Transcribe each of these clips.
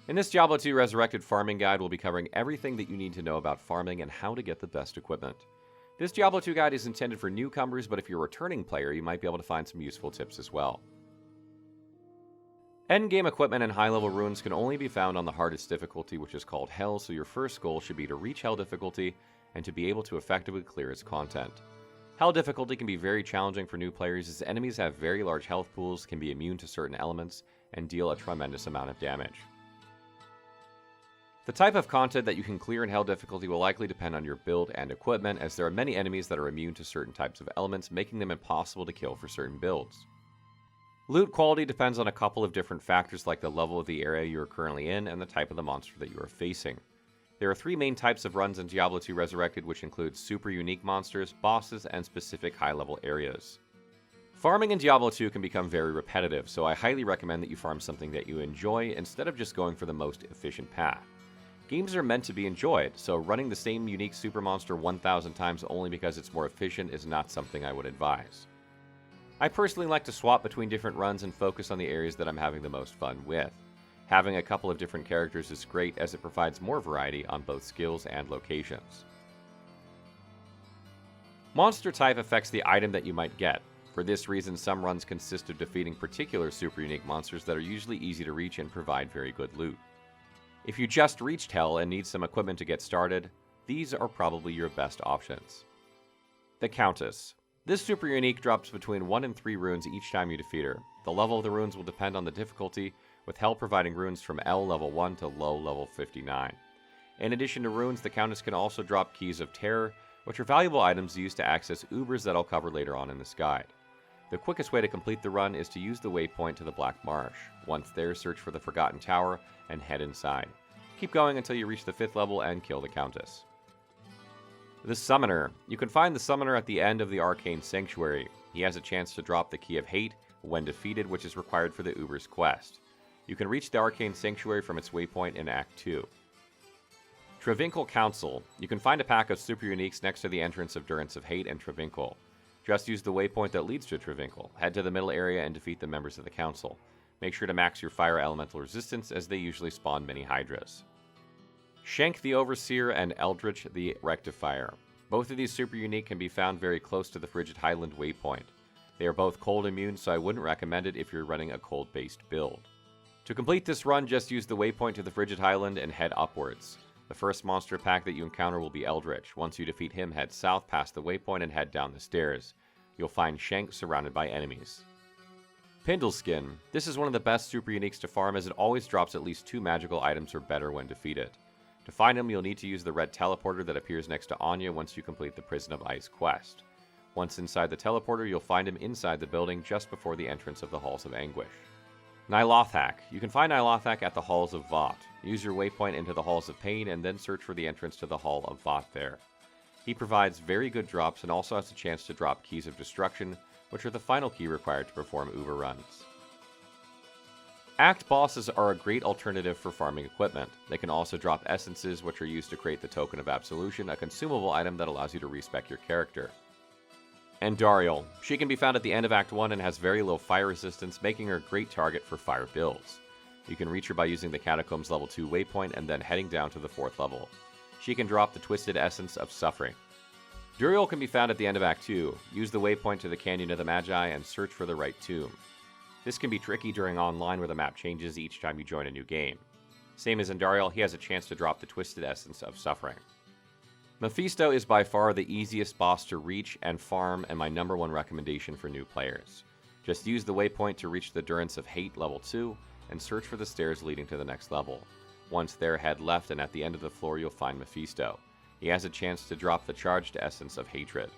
In this Diablo 2 Resurrected farming guide, we'll be covering everything that you need to know about farming and how to get the best equipment. This Diablo 2 guide is intended for newcomers, but if you're a returning player, you might be able to find some useful tips as well. Endgame equipment and high-level runes can only be found on the hardest difficulty, which is called Hell, so your first goal should be to reach Hell difficulty and to be able to effectively clear its content. Hell difficulty can be very challenging for new players as enemies have very large health pools, can be immune to certain elements, and deal a tremendous amount of damage. The type of content that you can clear in Hell difficulty will likely depend on your build and equipment, as there are many enemies that are immune to certain types of elements, making them impossible to kill for certain builds. Loot quality depends on a couple of different factors like the level of the area you are currently in and the type of the monster that you are facing. There are three main types of runs in Diablo 2 Resurrected, which include super unique monsters, bosses, and specific high-level areas. Farming in Diablo 2 can become very repetitive, so I highly recommend that you farm something that you enjoy instead of just going for the most efficient path. Games are meant to be enjoyed, so running the same unique super monster 1,000 times only because it's more efficient is not something I would advise. I personally like to swap between different runs and focus on the areas that I'm having the most fun with. Having a couple of different characters is great as it provides more variety on both skills and locations. Monster type affects the item that you might get. For this reason, some runs consist of defeating particular super unique monsters that are usually easy to reach and provide very good loot. If you just reached Hell and need some equipment to get started, these are probably your best options. The Countess. This super unique drops between 1 and 3 runes each time you defeat her. The level of the runes will depend on the difficulty, with Hell providing runes from L level 1 to low level 59. In addition to runes, the Countess can also drop Keys of Terror, which are valuable items used to access Ubers that I'll cover later on in this guide. The quickest way to complete the run is to use the waypoint to the Black Marsh. Once there, search for the Forgotten Tower and head inside. Keep going until you reach the 5th level and kill the Countess. The Summoner. You can find the Summoner at the end of the Arcane Sanctuary. He has a chance to drop the Key of Hate when defeated, which is required for the Ubers quest. You can reach the Arcane Sanctuary from its waypoint in Act 2. Travincal Council. You can find a pack of super uniques next to the entrance of Durance of Hate and Travincal. Just use the waypoint that leads to Travincal. Head to the middle area and defeat the members of the Council. Make sure to max your fire elemental resistance as they usually spawn many Hydras. Shank the Overseer and Eldritch the Rectifier. Both of these super unique can be found very close to the Frigid Highland waypoint. They are both cold immune, so I wouldn't recommend it if you're running a cold-based build. To complete this run, just use the waypoint to the Frigid Highland and head upwards. The first monster pack that you encounter will be Eldritch. Once you defeat him, head south past the waypoint and head down the stairs. You'll find Shank surrounded by enemies. Pindleskin. This is one of the best super uniques to farm as it always drops at least 2 magical items or better when defeated. To find him, you'll need to use the red teleporter that appears next to Anya once you complete the Prison of Ice quest. Once inside the teleporter, you'll find him inside the building just before the entrance of the Halls of Anguish. Nylothak. You can find Nylothak at the Halls of Vought. Use your waypoint into the Halls of Pain and then search for the entrance to the Hall of Vought there. He provides very good drops and also has a chance to drop Keys of Destruction, which are the final key required to perform Uber runs. Act bosses are a great alternative for farming equipment. They can also drop essences, which are used to create the Token of Absolution, a consumable item that allows you to respec your character. Andariel. She can be found at the end of Act 1 and has very low fire resistance, making her a great target for fire builds. You can reach her by using the Catacombs level 2 waypoint and then heading down to the 4th level. She can drop the Twisted Essence of Suffering. Duriel can be found at the end of Act 2. Use the waypoint to the Canyon of the Magi and search for the right tomb. This can be tricky during online where the map changes each time you join a new game. Same as Andariel, he has a chance to drop the Twisted Essence of Suffering. Mephisto is by far the easiest boss to reach and farm and my #1 recommendation for new players. Just use the waypoint to reach the Durance of Hate level 2 and search for the stairs leading to the next level. Once there, head left and at the end of the floor you'll find Mephisto. He has a chance to drop the Charged Essence of Hatred.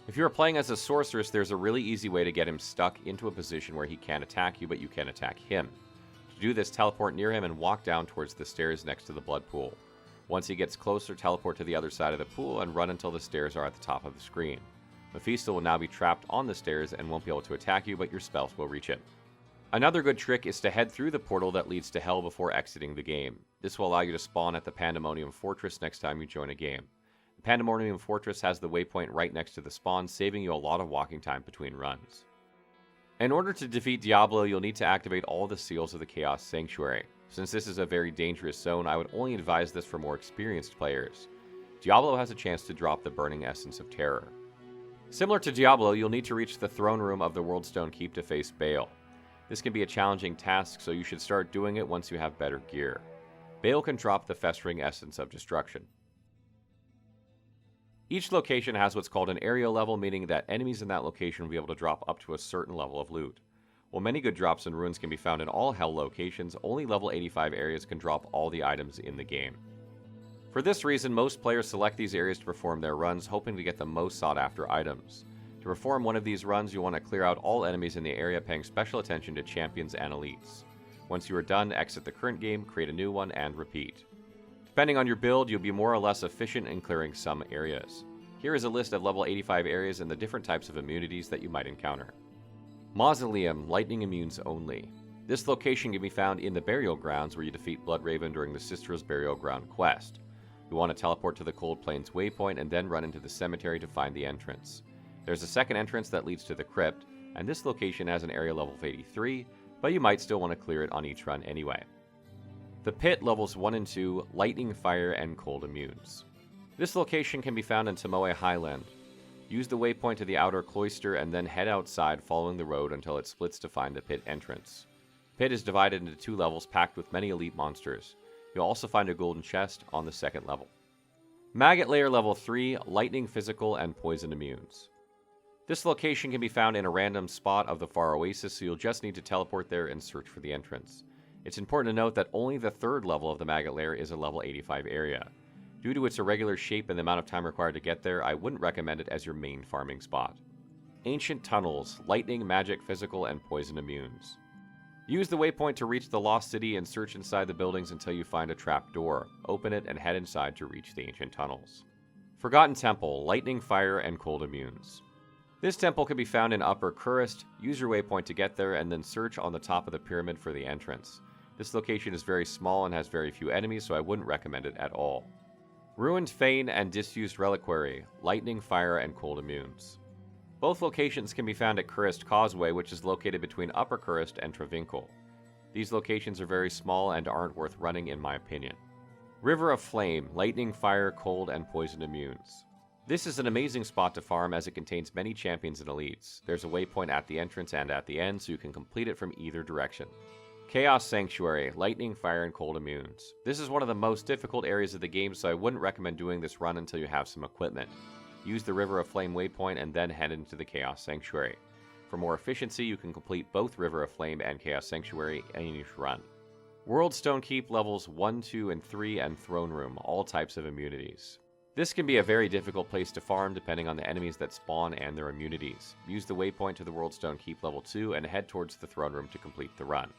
If you are playing as a sorceress, there's a really easy way to get him stuck into a position where he can't attack you, but you can attack him. To do this, teleport near him and walk down towards the stairs next to the blood pool. Once he gets closer, teleport to the other side of the pool and run until the stairs are at the top of the screen. Mephisto will now be trapped on the stairs and won't be able to attack you, but your spells will reach him. Another good trick is to head through the portal that leads to Hell before exiting the game. This will allow you to spawn at the Pandemonium Fortress next time you join a game. The Pandemonium Fortress has the waypoint right next to the spawn, saving you a lot of walking time between runs. In order to defeat Diablo, you'll need to activate all the seals of the Chaos Sanctuary. Since this is a very dangerous zone, I would only advise this for more experienced players. Diablo has a chance to drop the Burning Essence of Terror. Similar to Diablo, you'll need to reach the throne room of the Worldstone Keep to face Baal. This can be a challenging task, so you should start doing it once you have better gear. Baal can drop the Festering Essence of Destruction. Each location has what's called an area level, meaning that enemies in that location will be able to drop up to a certain level of loot. While many good drops and runes can be found in all Hell locations, only level 85 areas can drop all the items in the game. For this reason, most players select these areas to perform their runs, hoping to get the most sought after items. To perform one of these runs, you'll want to clear out all enemies in the area, paying special attention to champions and elites. Once you are done, exit the current game, create a new one, and repeat. Depending on your build, you'll be more or less efficient in clearing some areas. Here is a list of level 85 areas and the different types of immunities that you might encounter. Mausoleum, lightning immunes only. This location can be found in the Burial Grounds, where you defeat Bloodraven during the Sistra's Burial Ground quest. You want to teleport to the Cold Plains waypoint and then run into the cemetery to find the entrance. There's a second entrance that leads to the crypt, and this location has an area level of 83, but you might still want to clear it on each run anyway. The Pit, levels 1 and 2, lightning, fire, and cold immunes. This location can be found in Tomoe Highland. Use the waypoint to the outer cloister and then head outside following the road until it splits to find the Pit entrance. Pit is divided into 2 levels packed with many elite monsters. You'll also find a golden chest on the second level. Maggot Lair level 3, lightning, physical, and poison immunes. This location can be found in a random spot of the Far Oasis, so you'll just need to teleport there and search for the entrance. It's important to note that only the third level of the Maggot Lair is a level 85 area. Due to its irregular shape and the amount of time required to get there, I wouldn't recommend it as your main farming spot. Ancient Tunnels, lightning, magic, physical, and poison immunes. Use the waypoint to reach the Lost City and search inside the buildings until you find a trap door. Open it and head inside to reach the Ancient Tunnels. Forgotten Temple, lightning, fire, and cold immunes. This temple can be found in Upper Kurist. Use your waypoint to get there and then search on the top of the pyramid for the entrance. This location is very small and has very few enemies, so I wouldn't recommend it at all. Ruined Fane and Disused Reliquary, lightning, fire, and cold immunes. Both locations can be found at Kurist Causeway, which is located between Upper Kurist and Travinkel. These locations are very small and aren't worth running in my opinion. River of Flame, lightning, fire, cold, and poison immunes. This is an amazing spot to farm as it contains many champions and elites. There's a waypoint at the entrance and at the end, so you can complete it from either direction. Chaos Sanctuary, lightning, fire, and cold immunes. This is one of the most difficult areas of the game, so I wouldn't recommend doing this run until you have some equipment. Use the River of Flame waypoint and then head into the Chaos Sanctuary. For more efficiency, you can complete both River of Flame and Chaos Sanctuary in each run. Worldstone Keep levels 1, 2, and 3, and Throne Room, all types of immunities. This can be a very difficult place to farm depending on the enemies that spawn and their immunities. Use the waypoint to the Worldstone Keep level 2 and head towards the Throne Room to complete the run.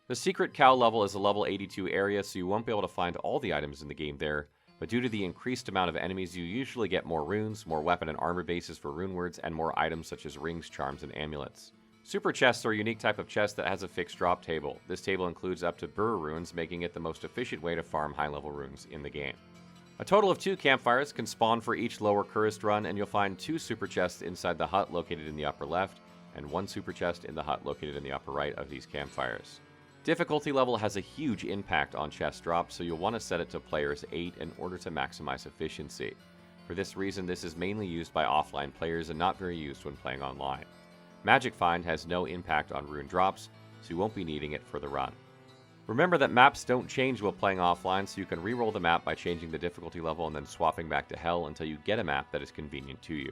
The Secret Cow level is a level 82 area, so you won't be able to find all the items in the game there, but due to the increased amount of enemies, you usually get more runes, more weapon and armor bases for runewords, and more items such as rings, charms, and amulets. Super chests are a unique type of chest that has a fixed drop table. This table includes up to Burr runes, making it the most efficient way to farm high-level runes in the game. A total of 2 campfires can spawn for each lower Kurist run, and you'll find 2 super chests inside the hut located in the upper left, and 1 super chest in the hut located in the upper right of these campfires. Difficulty level has a huge impact on chest drops, so you'll want to set it to players 8 in order to maximize efficiency. For this reason, this is mainly used by offline players and not very used when playing online. Magic Find has no impact on rune drops, so you won't be needing it for the run. Remember that maps don't change while playing offline, so you can re-roll the map by changing the difficulty level and then swapping back to Hell until you get a map that is convenient to you.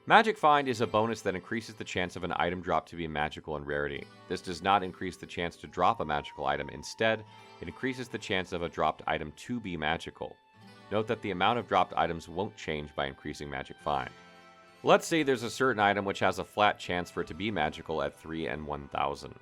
Magic Find is a bonus that increases the chance of an item drop to be magical in rarity. This does not increase the chance to drop a magical item. Instead, it increases the chance of a dropped item to be magical. Note that the amount of dropped items won't change by increasing Magic Find. Let's say there's a certain item which has a flat chance for it to be magical at 3 in 1,000.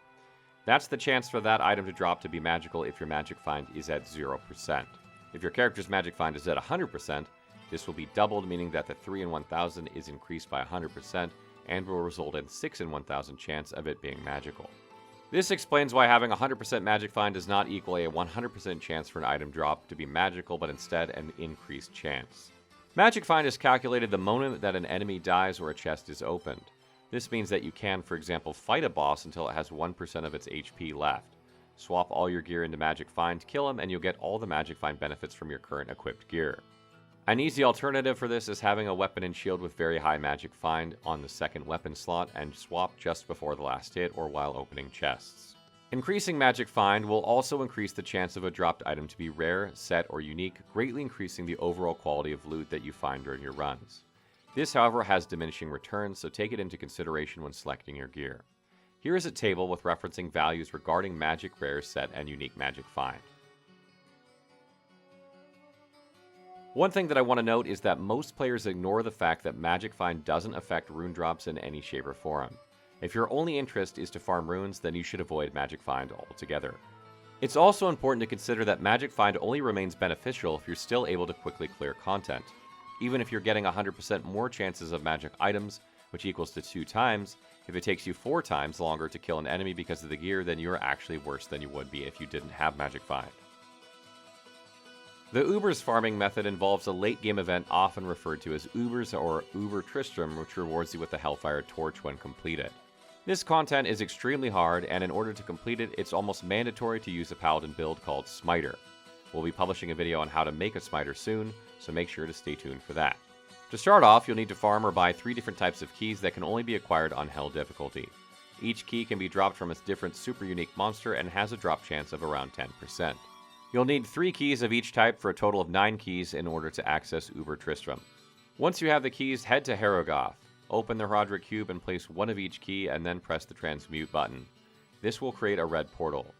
That's the chance for that item to drop to be magical if your Magic Find is at 0%. If your character's Magic Find is at 100%, this will be doubled, meaning that the 3 in 1,000 is increased by 100% and will result in 6 in 1,000 chance of it being magical. This explains why having 100% Magic Find does not equal a 100% chance for an item drop to be magical, but instead an increased chance. Magic Find is calculated the moment that an enemy dies or a chest is opened. This means that you can, for example, fight a boss until it has 1% of its HP left. Swap all your gear into Magic Find, kill him, and you'll get all the Magic Find benefits from your current equipped gear. An easy alternative for this is having a weapon and shield with very high Magic Find on the second weapon slot and swap just before the last hit or while opening chests. Increasing Magic Find will also increase the chance of a dropped item to be rare, set, or unique, greatly increasing the overall quality of loot that you find during your runs. This, however, has diminishing returns, so take it into consideration when selecting your gear. Here is a table with referencing values regarding magic, rare, set, and unique Magic Find. One thing that I want to note is that most players ignore the fact that Magic Find doesn't affect rune drops in any shape or form. If your only interest is to farm runes, then you should avoid Magic Find altogether. It's also important to consider that Magic Find only remains beneficial if you're still able to quickly clear content. Even if you're getting 100% more chances of magic items, which equals to 2 times, if it takes you 4 times longer to kill an enemy because of the gear, then you're actually worse than you would be if you didn't have Magic Find. The Ubers farming method involves a late game event often referred to as Ubers or Uber Tristram, which rewards you with the Hellfire Torch when completed. This content is extremely hard, and in order to complete it, it's almost mandatory to use a paladin build called Smiter. We'll be publishing a video on how to make a Smiter soon, so make sure to stay tuned for that. To start off, you'll need to farm or buy 3 different types of keys that can only be acquired on Hell difficulty. Each key can be dropped from a different super unique monster and has a drop chance of around 10%. You'll need 3 keys of each type for a total of 9 keys in order to access Uber Tristram. Once you have the keys, head to Harrogath. Open the Roderick Cube and place one of each key and then press the transmute button. This will create a red portal.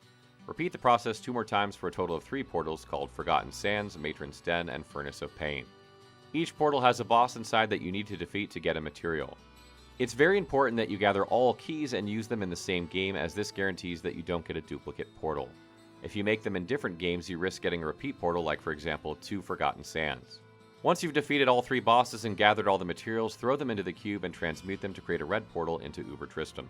Repeat the process 2 more times for a total of 3 portals called Forgotten Sands, Matron's Den, and Furnace of Pain. Each portal has a boss inside that you need to defeat to get a material. It's very important that you gather all keys and use them in the same game, as this guarantees that you don't get a duplicate portal. If you make them in different games, you risk getting a repeat portal, like for example 2 Forgotten Sands. Once you've defeated all 3 bosses and gathered all the materials, throw them into the cube and transmute them to create a red portal into Uber Tristram.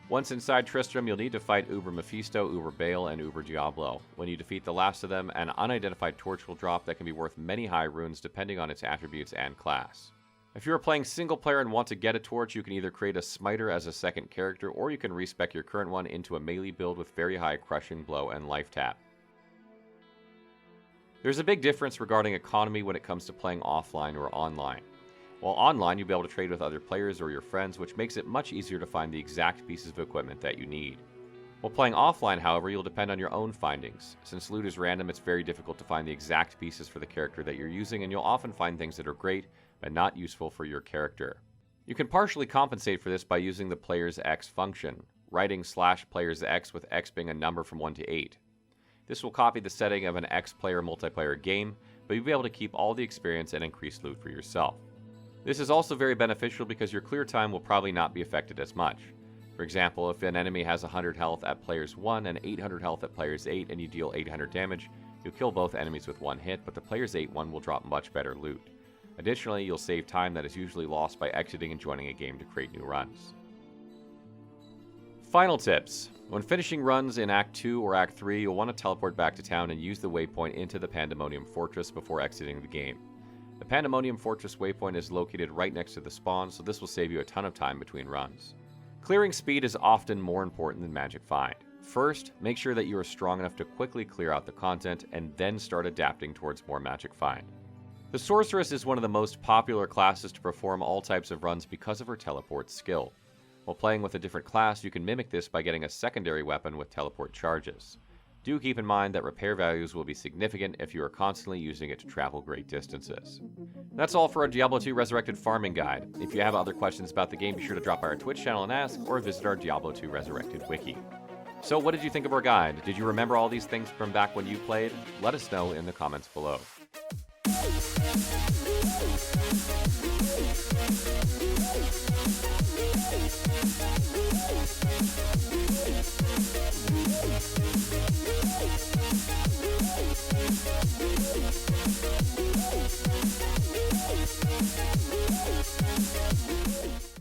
Once inside Tristram, you'll need to fight Uber Mephisto, Uber Baal, and Uber Diablo. When you defeat the last of them, an unidentified torch will drop that can be worth many high runes depending on its attributes and class. If you're playing single player and want to get a torch, you can either create a Smiter as a second character, or you can respec your current one into a melee build with very high crushing blow and life tap. There's a big difference regarding economy when it comes to playing offline or online. While online, you'll be able to trade with other players or your friends, which makes it much easier to find the exact pieces of equipment that you need. While playing offline, however, you'll depend on your own findings. Since loot is random, it's very difficult to find the exact pieces for the character that you're using, and you'll often find things that are great, but not useful for your character. You can partially compensate for this by using the player's X function, writing /player's X with X being a number from 1 to 8. This will copy the setting of an X-player multiplayer game, but you'll be able to keep all the experience and increase loot for yourself. This is also very beneficial because your clear time will probably not be affected as much. For example, if an enemy has 100 health at player's 1 and 800 health at player's 8 and you deal 800 damage, you'll kill both enemies with 1 hit, but the player's 8 one will drop much better loot. Additionally, you'll save time that is usually lost by exiting and joining a game to create new runs. Final tips. When finishing runs in Act 2 or Act 3, you'll want to teleport back to town and use the waypoint into the Pandemonium Fortress before exiting the game. The Pandemonium Fortress waypoint is located right next to the spawn, so this will save you a ton of time between runs. Clearing speed is often more important than Magic Find. First, make sure that you are strong enough to quickly clear out the content, and then start adapting towards more Magic Find. The Sorceress is one of the most popular classes to perform all types of runs because of her teleport skill. While playing with a different class, you can mimic this by getting a secondary weapon with teleport charges. Do keep in mind that repair values will be significant if you are constantly using it to travel great distances. That's all for our Diablo 2 Resurrected farming guide. If you have other questions about the game, be sure to drop by our Twitch channel and ask, or visit our Diablo 2 Resurrected wiki. So what did you think of our guide? Did you remember all these things from back when you played? Let us know in the comments below.